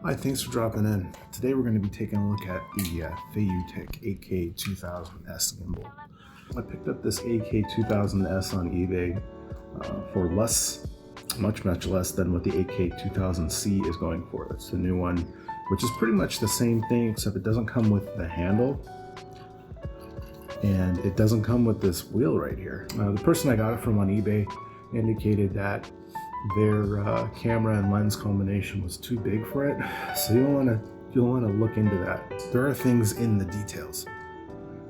Hi, thanks for dropping in. Today we're going to be taking a look at the FeiyuTech AK2000S gimbal. I picked up this AK2000S on eBay for much less than what the AK2000C is going for. That's the new one, which is pretty much the same thing, except it doesn't come with the handle and it doesn't come with this wheel right here. The person I got it from on eBay indicated that their camera and lens combination was too big for it, so you'll want to look into that. There are things in the details.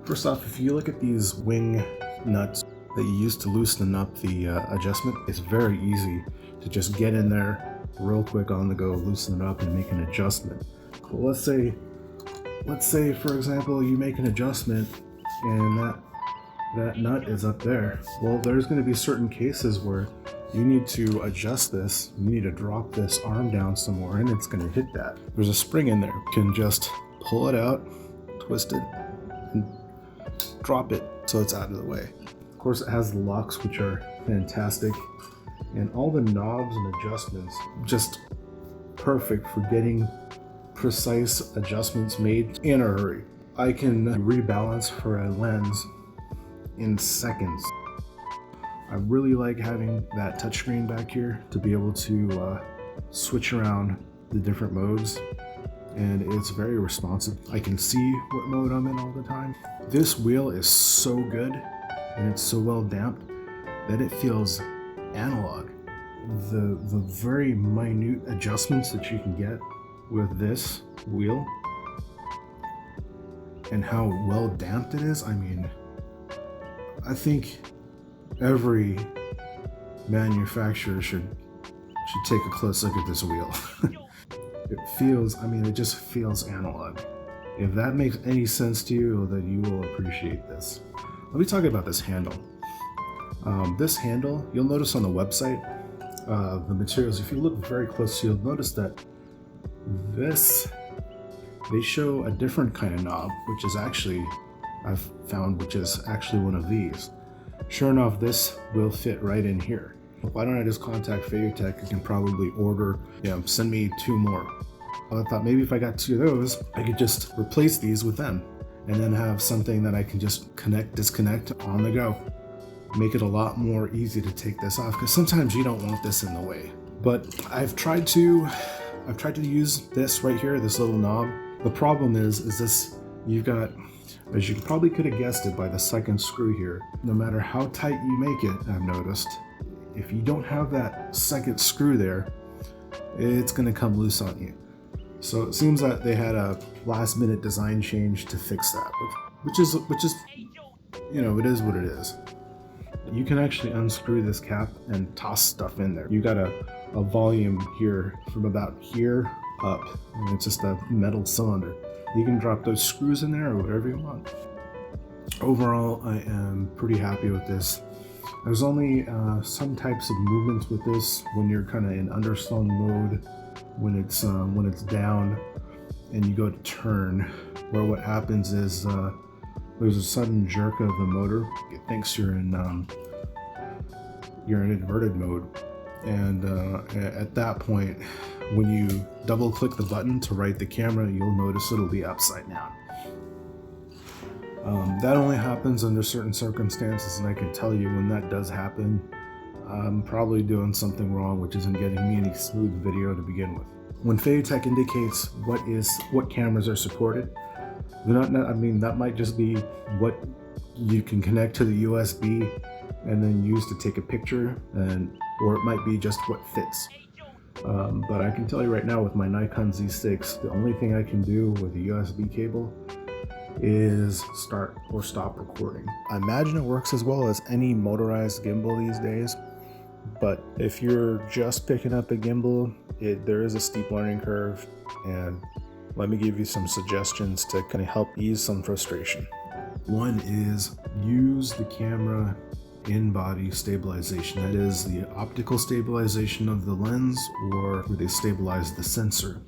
First off, if you look at these wing nuts that you use to loosen up the adjustment, it's very easy to just get in there real quick on the go, loosen it up, and make an adjustment. But let's say for example you make an adjustment and that nut is up there. Well, there's going to be certain cases where you need to adjust this. You need to drop this arm down somewhere and it's going to hit that. There's a spring in there. You can just pull it out, twist it, and drop it so it's out of the way. Of course, it has the locks, which are fantastic, and all the knobs and adjustments just perfect for getting precise adjustments made in a hurry. I can rebalance for a lens in seconds. I really like having that touchscreen back here to be able to switch around the different modes, and it's very responsive. I can see what mode I'm in all the time. This wheel is so good and it's so well damped that it feels analog. The very minute adjustments that you can get with this wheel and how well damped it is, I mean, I think every manufacturer should take a close look at this wheel. It just feels analog. If that makes any sense to you, then you will appreciate this. Let me talk about this handle. This handle, you'll notice on the website, the materials, if you look very close, you'll notice that they show a different kind of knob, which is actually, I've found, which is actually one of these. Sure enough, this will fit right in here. Why don't I just contact FeiyuTech? You can probably order, send me 2 more. I thought maybe if I got 2 of those, I could just replace these with them and then have something that I can just disconnect on the go. Make it a lot more easy to take this off, because sometimes you don't want this in the way. But I've tried to use this right here, this little knob. The problem is this, you've got, as you probably could have guessed it by the second screw here, no matter how tight you make it, I've noticed, if you don't have that second screw there, it's going to come loose on you. So it seems that they had a last minute design change to fix that, which is, it is what it is. You can actually unscrew this cap and toss stuff in there. You got a volume here from about here up, and it's just a metal cylinder. You can drop those screws in there or whatever you want. Overall, I am pretty happy with this. There's only some types of movements with this when you're kind of in underslung mode, when it's down and you go to turn, where what happens is there's a sudden jerk of the motor. It thinks you're in inverted mode, and at that point, when you double click the button to right the camera, you'll notice it'll be upside down. That only happens under certain circumstances, and I can tell you when that does happen, I'm probably doing something wrong, which isn't getting me any smooth video to begin with. When FeiyuTech indicates what cameras are supported, that might just be what you can connect to the USB and then use to take a picture, or it might be just what fits. But I can tell you right now, with my Nikon Z6, the only thing I can do with a USB cable is start or stop recording. I imagine it works as well as any motorized gimbal these days, but if you're just picking up a gimbal, there is a steep learning curve, and let me give you some suggestions to kind of help ease some frustration. One is use the camera in-body stabilization. That is the optical stabilization of the lens, or where they stabilize the sensor.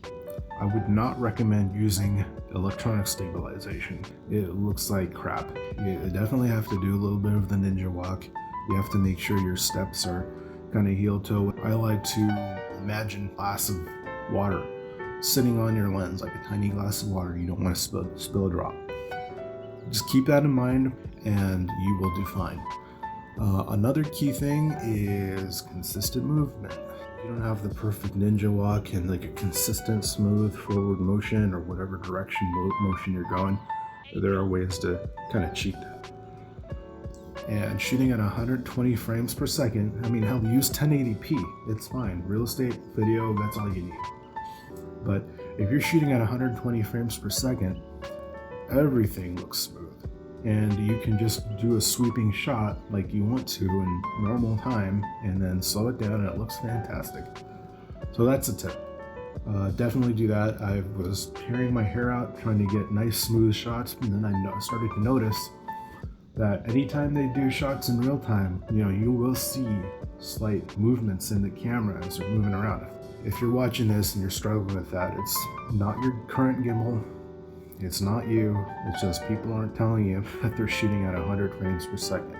I would not recommend using electronic stabilization. It looks like crap. You definitely have to do a little bit of the ninja walk. You have to make sure your steps are kind of heel toe. I like to imagine a glass of water sitting on your lens like a tiny glass of water. You don't want to spill a drop. Just keep that in mind and you will do fine. Another key thing is consistent movement. If you don't have the perfect ninja walk and like a consistent smooth forward motion or whatever direction motion you're going, there are ways to kind of cheat that. And shooting at 120 frames per second, I mean, hell, use 1080p, it's fine. Real estate, video, that's all you need. But if you're shooting at 120 frames per second, everything looks smooth. And you can just do a sweeping shot like you want to in normal time and then slow it down and it looks fantastic. So that's a tip. Definitely do that. I was tearing my hair out trying to get nice smooth shots, and then I started to notice that anytime they do shots in real time, you will see slight movements in the camera as they're moving around. If you're watching this and you're struggling with that, it's not your current gimbal. It's not you, it's just people aren't telling you that they're shooting at 100 frames per second.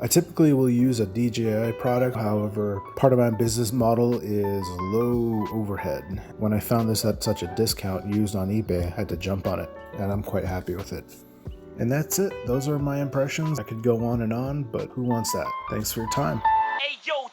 I typically will use a DJI product, however, part of my business model is low overhead. When I found this at such a discount used on eBay, I had to jump on it, and I'm quite happy with it. And that's it, those are my impressions. I could go on and on, but who wants that? Thanks for your time. Hey, yo.